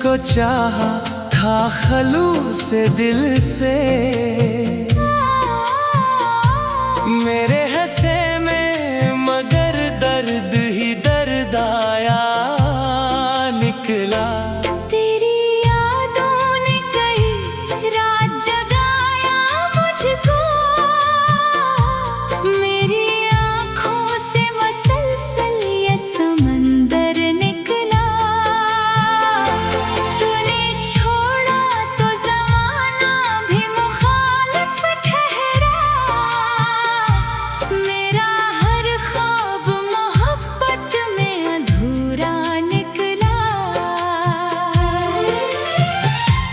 तुझको चाहा था खलूस दिल से, मेरे हंसे में मगर दर्द ही दर्द आया निकला। तेरी यादों ने कई रात जगाया मुझको, मेरी आँखों से मसलसल ये समंदर निकला। तूने छोड़ा तो ज़माना भी मुखालिफ ठहरा, मेरा हर ख्वाब मोहब्बत में अधूरा निकला।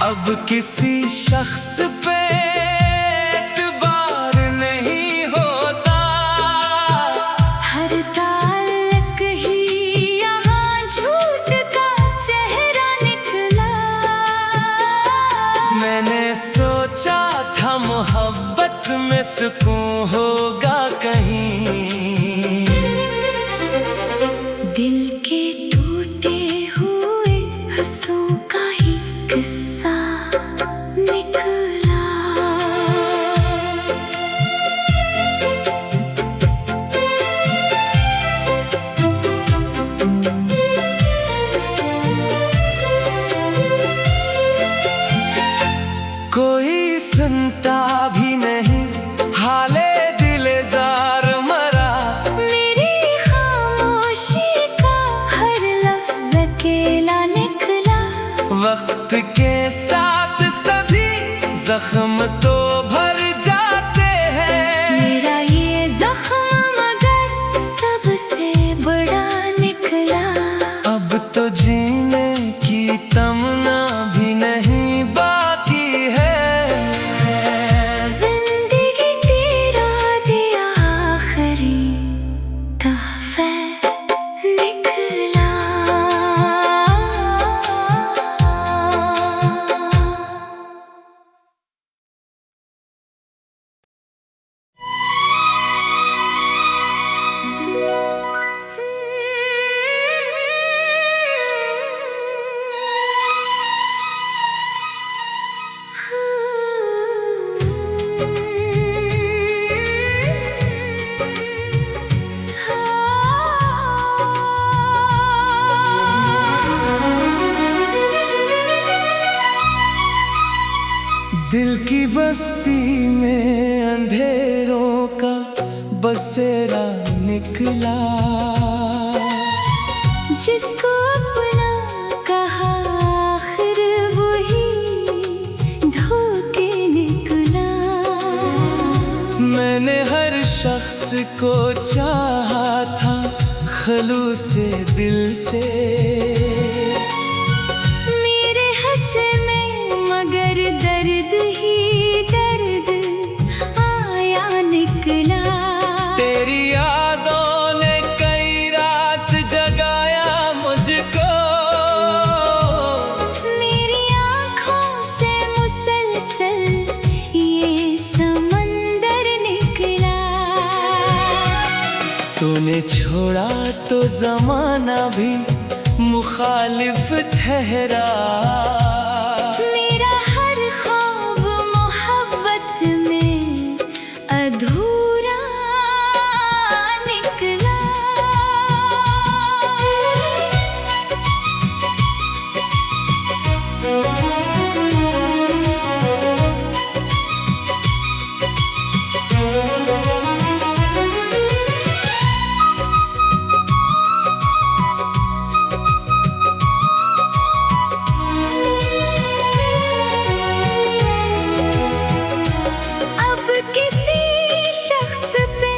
अब किसी शख्स पे एतबार नहीं होता, हर ताल्लुक ही यहाँ झूठ का चेहरा निकला। मैंने सोचा था मोहब्बत में सुकून होगा कहीं, दिल के टूटे हुए हंसों का ही किस्सा निकला। कोई सुनता भी नहीं हाले दिले जार मरा, मेरी खामोशी का हर लफ्ज अकेला निकला। वक्त के साथ सभी जख्म तो भर जाते हैं, मेरा ये जख्म मगर सबसे बड़ा निकला। अब तो जीने की तमन्ना भी नहीं बाकी है, जिंदगी तेरा दिया आखिरी तोहफा निकला। दिल की बस्ती में अंधेरों का बसेरा निकला, जिसको अपना कहा आखिर वही धोखे निकला। मैंने हर शख्स को चाहा था खलूस दिल से, मेरे हंस में मगर दर्द ही दर्द आया निकला। तेरी यादों ने कई रात जगाया मुझको, मेरी आँखों से मुसलसल ये समंदर निकला। तूने छोड़ा तो जमाना भी मुखालिफ ठहरा, मेरा हर ख्वाब मोहब्बत में अधूरा निकला। अब किसी शख्स पे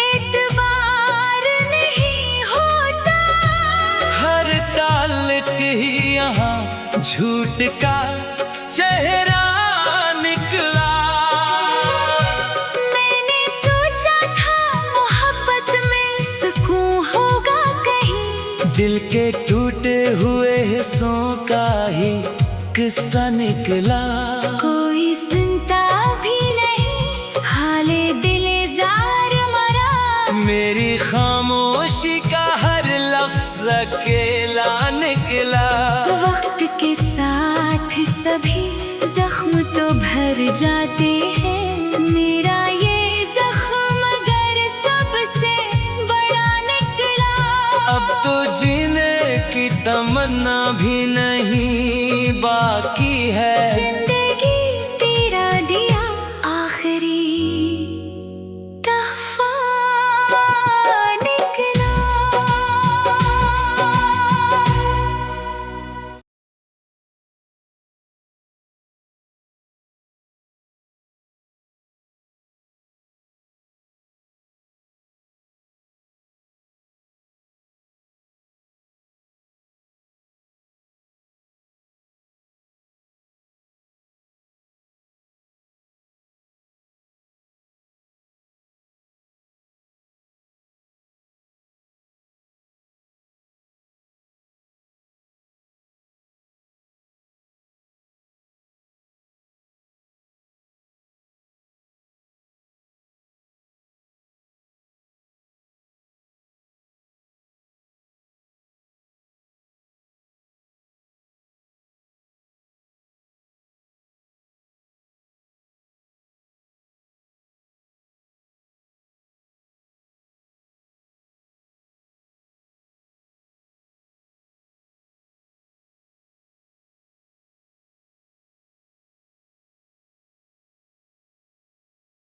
एतबार नहीं होता, हर ताल्लुक ही यहाँ झूठ का चेहरा निकला। मैंने सोचा था मोहब्बत में सुकून होगा कहीं, दिल के टूटे हुए हिस्सों का ही किस्सा निकला। कोई सुनता भी नहीं हाले दिले जार मरा, मेरी खामोशी का हर लफ्ज अकेला निकला। वक्त के साथ सभी जख्म तो भर जाते हैं।